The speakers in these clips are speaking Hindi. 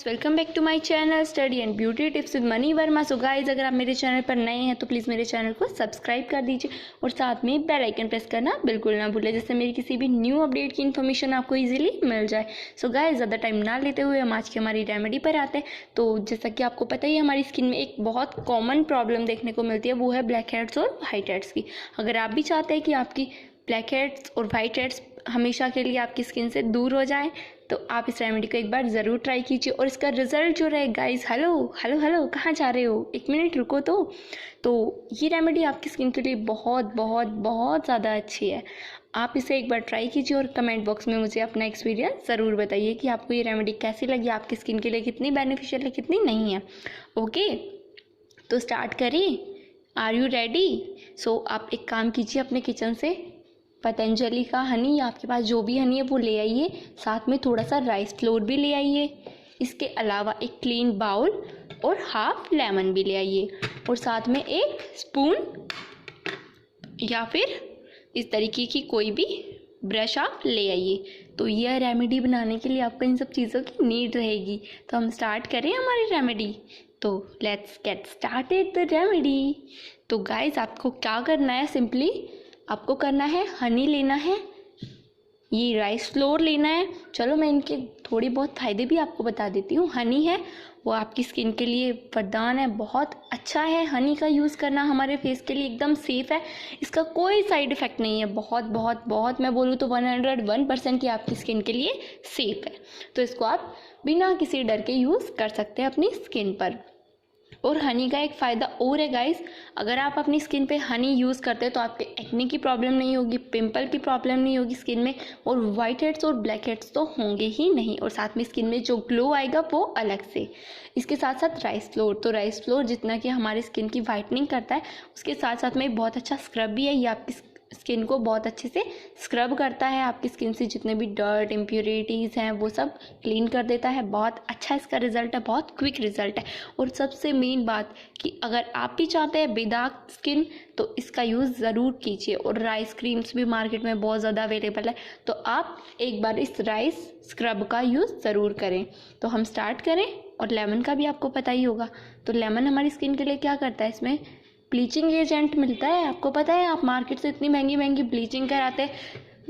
Welcome back to my channel study and beauty tips with Mani Verma. So guys, अगर आप मेरे चैनल पर नए हैं तो प्लीज़ मेरे चैनल को सब्सक्राइब कर दीजिए और साथ में बेल आइकन प्रेस करना बिल्कुल ना भूलें, जिससे मेरी किसी भी न्यू अपडेट की इन्फॉर्मेशन आपको इजीली मिल जाए। सो गाइस, ज़्यादा टाइम ना लेते हुए हम आज की हमारी रेमेडी पर आते हैं। तो जैसा कि आपको पता ही है, हमारी स्किन में एक बहुत कॉमन प्रॉब्लम देखने को मिलती है, वो है ब्लैक हेड्स और वाइट हेड्स की। अगर आप भी चाहते हैं कि आपकी ब्लैक हेड्स और वाइट हेड्स हमेशा के लिए आपकी स्किन से दूर हो जाए, तो आप इस रेमेडी को एक बार ज़रूर ट्राई कीजिए और इसका रिजल्ट जो रहे गाइस, हेलो हेलो हेलो, कहाँ जा रहे हो, एक मिनट रुको। तो ये रेमेडी आपकी स्किन के लिए बहुत बहुत बहुत ज़्यादा अच्छी है। आप इसे एक बार ट्राई कीजिए और कमेंट बॉक्स में मुझे अपना एक्सपीरियंस ज़रूर बताइए कि आपको ये रेमेडी कैसी लगी, आपकी स्किन के लिए कितनी बेनिफिशियल है, कितनी नहीं है। ओके, तो स्टार्ट करें। Are you ready? सो आप एक काम कीजिए, अपने किचन से पतंजलि का हनी या आपके पास जो भी हनी है वो ले आइए, साथ में थोड़ा सा राइस फ्लोर भी ले आइए। इसके अलावा एक क्लीन बाउल और हाफ लेमन भी ले आइए और साथ में एक स्पून या फिर इस तरीके की कोई भी ब्रश आप ले आइए। तो यह रेमेडी बनाने के लिए आपको इन सब चीज़ों की नीड रहेगी। तो हम स्टार्ट करें हमारी रेमेडी। तो let's get started the remedy. तो गाइस, आपको क्या करना है, सिंपली आपको करना है, हनी लेना है, ये राइस फ्लोर लेना है। चलो मैं इनके थोड़ी बहुत फ़ायदे भी आपको बता देती हूँ। हनी है वो आपकी स्किन के लिए वरदान है, बहुत अच्छा है। हनी का यूज़ करना हमारे फेस के लिए एकदम सेफ़ है, इसका कोई साइड इफ़ेक्ट नहीं है। बहुत बहुत बहुत मैं बोलूँ तो 101% ये आपकी स्किन के लिए सेफ़ है। तो इसको आप बिना किसी डर के यूज़ कर सकते हैं अपनी स्किन पर। और हनी का एक फ़ायदा और है गाइस, अगर आप अपनी स्किन पे हनी यूज़ करते हैं तो आपके एक्ने की प्रॉब्लम नहीं होगी, पिंपल की प्रॉब्लम नहीं होगी स्किन में, और वाइट हेड्स और ब्लैक हेड्स तो होंगे ही नहीं। और साथ में स्किन में जो ग्लो आएगा वो अलग से। इसके साथ साथ राइस फ्लोर, तो राइस फ्लोर जितना कि हमारी स्किन की वाइटनिंग करता है, उसके साथ साथ में बहुत अच्छा स्क्रब भी है। ये आपकी स्किन को बहुत अच्छे से स्क्रब करता है, आपकी स्किन से जितने भी डर्ट इम्प्योरिटीज़ हैं वो सब क्लीन कर देता है। बहुत अच्छा इसका रिजल्ट है, बहुत क्विक रिजल्ट है। और सबसे मेन बात कि अगर आप भी चाहते हैं बेदाग स्किन तो इसका यूज़ ज़रूर कीजिए। और राइस क्रीम्स भी मार्केट में बहुत ज़्यादा अवेलेबल है, तो आप एक बार इस राइस स्क्रब का यूज़ ज़रूर करें। तो हम स्टार्ट करें। और लेमन का भी आपको पता ही होगा, तो लेमन हमारी स्किन के लिए क्या करता है, इसमें ब्लीचिंग एजेंट मिलता है। आपको पता है, आप मार्केट से इतनी महंगी महंगी ब्लीचिंग कराते हैं,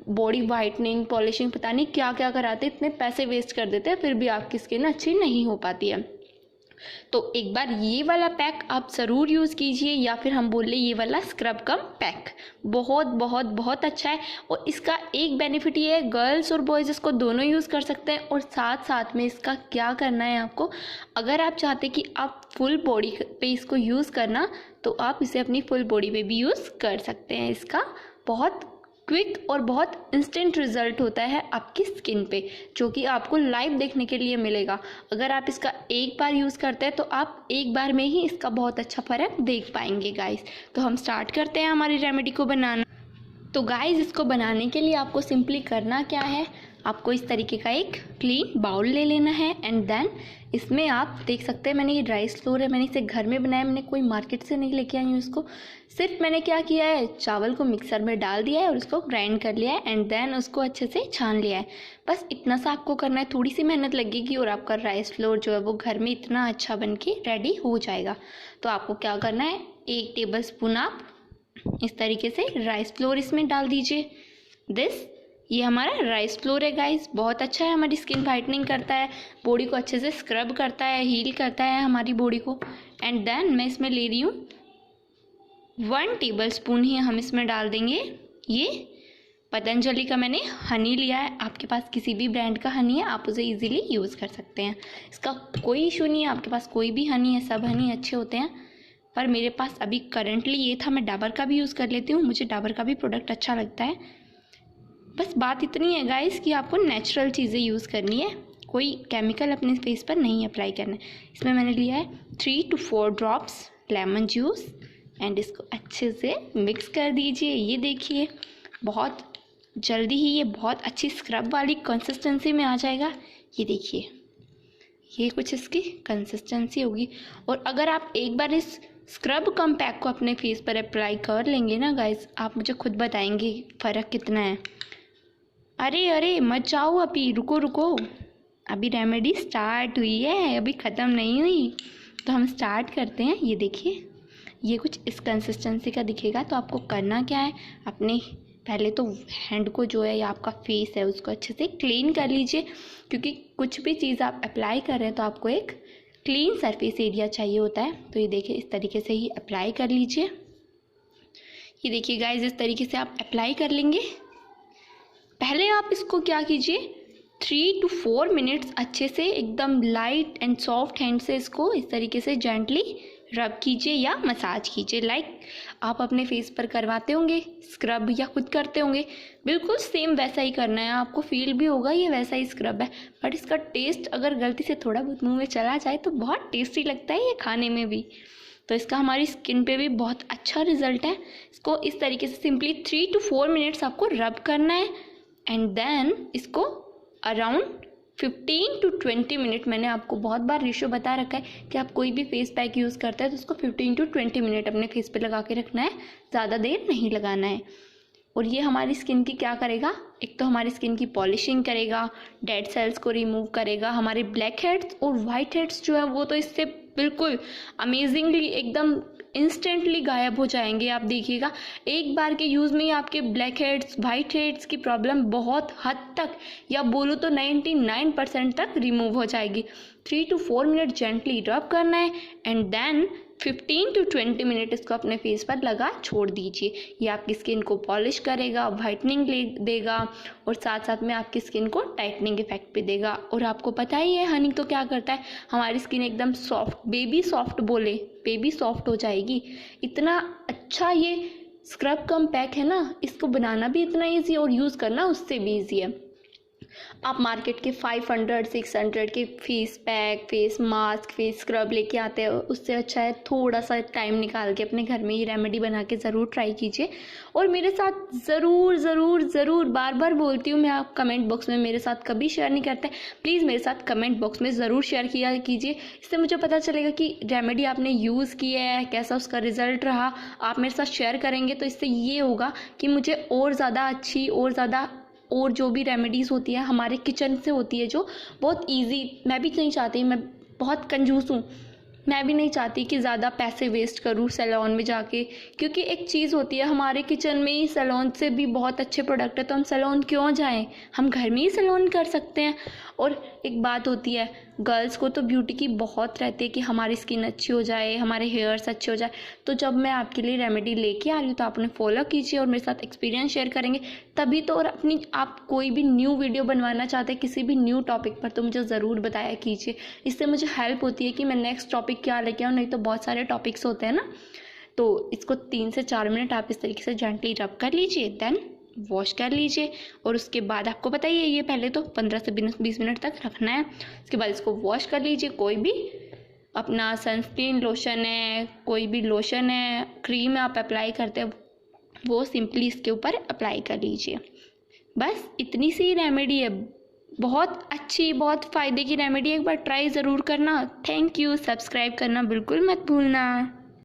बॉडी वाइटनिंग, पॉलिशिंग, पता नहीं क्या क्या कराते, इतने पैसे वेस्ट कर देते हैं, फिर भी आपकी स्किन अच्छी नहीं हो पाती है। तो एक बार ये वाला पैक आप ज़रूर यूज़ कीजिए, या फिर हम बोल लें ये वाला स्क्रब कम पैक, बहुत बहुत बहुत अच्छा है। और इसका एक बेनिफिट ये है, गर्ल्स और बॉयज़ इसको दोनों यूज़ कर सकते हैं। और साथ साथ में इसका क्या करना है आपको, अगर आप चाहते हैं कि आप फुल बॉडी पे इसको यूज़ करना, तो आप इसे अपनी फुल बॉडी पे भी यूज़ कर सकते हैं। इसका बहुत क्विक और बहुत इंस्टेंट रिजल्ट होता है आपकी स्किन पे, जो कि आपको लाइव देखने के लिए मिलेगा। अगर आप इसका एक बार यूज़ करते हैं तो आप एक बार में ही इसका बहुत अच्छा फ़र्क देख पाएंगे गाइस। तो हम स्टार्ट करते हैं हमारी रेमेडी को बनाना। तो गाइस, इसको बनाने के लिए आपको सिंपली करना क्या है, आपको इस तरीके का एक क्लीन बाउल ले लेना है एंड देन इसमें आप देख सकते हैं, मैंने ये राइस फ्लोर है, मैंने इसे घर में बनाया, मैंने कोई मार्केट से नहीं लेके आई हूँ इसको। सिर्फ मैंने क्या किया है, चावल को मिक्सर में डाल दिया है और उसको ग्राइंड कर लिया है एंड देन उसको अच्छे से छान लिया है। बस इतना सा आपको करना है, थोड़ी सी मेहनत लगेगी और आपका राइस फ्लोर जो है वो घर में इतना अच्छा बन के रेडी हो जाएगा। तो आपको क्या करना है, 1 टेबल स्पून आप इस तरीके से राइस फ्लोर इसमें डाल दीजिए। ये हमारा राइस फ्लोर है गाइस, बहुत अच्छा है, हमारी स्किन वाइटनिंग करता है, बॉडी को अच्छे से स्क्रब करता है, हील करता है हमारी बॉडी को। एंड देन मैं इसमें ले रही हूँ 1 टेबल स्पून ही हम इसमें डाल देंगे ये पतंजलि का मैंने हनी लिया है। आपके पास किसी भी ब्रांड का हनी है, आप उसे इजीली यूज़ कर सकते हैं, इसका कोई इशू नहीं है। आपके पास कोई भी हनी है, सब हनी अच्छे होते हैं, पर मेरे पास अभी करंटली ये था। मैं डाबर का भी यूज़ कर लेती हूँ, मुझे डाबर का भी प्रोडक्ट अच्छा लगता है। बस बात इतनी है गाइस कि आपको नेचुरल चीज़ें यूज़ करनी है, कोई केमिकल अपने फेस पर नहीं अप्लाई करना है। इसमें मैंने लिया है 3 to 4 drops lemon juice and इसको अच्छे से मिक्स कर दीजिए। ये देखिए, बहुत जल्दी ही ये बहुत अच्छी स्क्रब वाली कंसिस्टेंसी में आ जाएगा। ये देखिए, ये कुछ इसकी कंसिस्टेंसी होगी। और अगर आप एक बार इस स्क्रब कम पैक को अपने फेस पर अप्लाई कर लेंगे ना गाइस, आप मुझे खुद बताएंगे फ़र्क कितना है। अरे अरे मत जाओ, अभी रुको रुको, अभी रेमेडी स्टार्ट हुई है, अभी ख़त्म नहीं हुई, तो हम स्टार्ट करते हैं। ये देखिए, ये कुछ इस कंसिस्टेंसी का दिखेगा। तो आपको करना क्या है, अपने पहले तो हैंड को जो है या आपका फेस है उसको अच्छे से क्लीन कर लीजिए, क्योंकि कुछ भी चीज़ आप अप्लाई कर रहे हैं तो आपको एक क्लीन सरफेस एरिया चाहिए होता है। तो ये देखिए, इस तरीके से ही अप्लाई कर लीजिए। ये देखिए गाइस, इस तरीके से आप अप्लाई कर लेंगे। पहले आप इसको क्या कीजिए, 3 to 4 मिनट्स अच्छे से एकदम लाइट एंड सॉफ्ट हैंड से इसको इस तरीके से जेंटली रब कीजिए या मसाज कीजिए, लाइक आप अपने फेस पर करवाते होंगे स्क्रब या खुद करते होंगे। बिल्कुल सेम वैसा ही करना है, आपको फील भी होगा ये वैसा ही स्क्रब है। बट इसका टेस्ट अगर गलती से थोड़ा बहुत मुंह में चला जाए तो बहुत टेस्टी लगता है ये खाने में भी। तो इसका हमारी स्किन पे भी बहुत अच्छा रिजल्ट है। इसको इस तरीके से सिंपली 3 to 4 मिनट्स आपको रब करना है एंड देन इसको अराउंड 15 to 20 मिनट, मैंने आपको बहुत बार रेशियो बता रखा है कि आप कोई भी फेस पैक यूज़ करते हैं तो उसको 15 to 20 मिनट अपने फेस पे लगा के रखना है, ज़्यादा देर नहीं लगाना है। और ये हमारी स्किन की क्या करेगा, एक तो हमारी स्किन की पॉलिशिंग करेगा, डेड सेल्स को रिमूव करेगा, हमारे ब्लैक हेड्स और वाइट हेड्स जो है वो तो इससे बिल्कुल अमेजिंगली एकदम इंस्टेंटली गायब हो जाएंगे। आप देखिएगा, एक बार के यूज़ में ही आपके ब्लैक हेड्स वाइट हेड्स की प्रॉब्लम बहुत हद तक, या बोलो तो 99% तक रिमूव हो जाएगी। 3 to 4 मिनट जेंटली रब करना है एंड देन 15 to 20 मिनट इसको अपने फेस पर लगा छोड़ दीजिए। ये आपकी स्किन को पॉलिश करेगा, वाइटनिंग देगा और साथ साथ में आपकी स्किन को टाइटनिंग इफेक्ट भी देगा। और आपको पता ही है हनी तो क्या करता है, हमारी स्किन एकदम सॉफ्ट, बेबी सॉफ्ट बोले, बेबी सॉफ्ट हो जाएगी। इतना अच्छा ये स्क्रब कम पैक है ना, इसको बनाना भी इतना ईजी है और यूज़ करना उससे भी ईजी है। आप मार्केट के 500-600 के face pack, face mask, face scrub लेके आते हैं, उससे अच्छा है थोड़ा सा टाइम निकाल के अपने घर में ये रेमेडी बना के ज़रूर ट्राई कीजिए। और मेरे साथ ज़रूर ज़रूर ज़रूर बार बार बोलती हूँ मैं, आप कमेंट बॉक्स में मेरे साथ कभी शेयर नहीं करते, प्लीज़ मेरे साथ कमेंट बॉक्स में ज़रूर शेयर किया कीजिए। इससे मुझे पता चलेगा कि रेमेडी आपने यूज़ किया है, कैसा उसका रिज़ल्ट रहा। आप मेरे साथ शेयर करेंगे तो इससे ये होगा कि मुझे और ज़्यादा अच्छी और जो भी रेमेडीज़ होती है हमारे किचन से होती है जो बहुत इजी, मैं भी नहीं चाहती, मैं बहुत कंजूस हूँ, मैं भी नहीं चाहती कि ज़्यादा पैसे वेस्ट करूँ सैलून में जाके, क्योंकि एक चीज़ होती है हमारे किचन में ही सैलून से भी बहुत अच्छे प्रोडक्ट है, तो हम सैलून क्यों जाएं, हम घर में ही सैलून कर सकते हैं। और एक बात होती है, गर्ल्स को तो ब्यूटी की बहुत रहती है कि हमारी स्किन अच्छी हो जाए, हमारे हेयर्स अच्छे हो जाए। तो जब मैं आपके लिए रेमेडी लेके आ रही हूँ तो आप उन्हें फॉलो कीजिए और मेरे साथ एक्सपीरियंस शेयर करेंगे तभी तो। और अपनी आप कोई भी न्यू वीडियो बनवाना चाहते हैं किसी भी न्यू टॉपिक पर तो मुझे ज़रूर बताया कीजिए, इससे मुझे हेल्प होती है कि मैं नेक्स्ट टॉपिक क्या लेके आऊँ। नहीं तो बहुत सारे टॉपिक्स होते हैं ना। तो इसको 3 से 4 मिनट आप इस तरीके से जेंटली रब कर लीजिए, देन वॉश कर लीजिए। और उसके बाद आपको पता ही है ये पहले तो 15 से 20 मिनट तक रखना है। उसके बाद इसको वॉश कर लीजिए। कोई भी अपना सनस्क्रीन लोशन है, कोई भी लोशन है, क्रीम आप अप्लाई करते हैं वो सिंपली इसके ऊपर अप्लाई कर लीजिए। बस इतनी सी रेमेडी है, बहुत अच्छी, बहुत फ़ायदे की रेमेडी। एक बार ट्राई ज़रूर करना। Thank you. सब्सक्राइब करना बिल्कुल मत भूलना।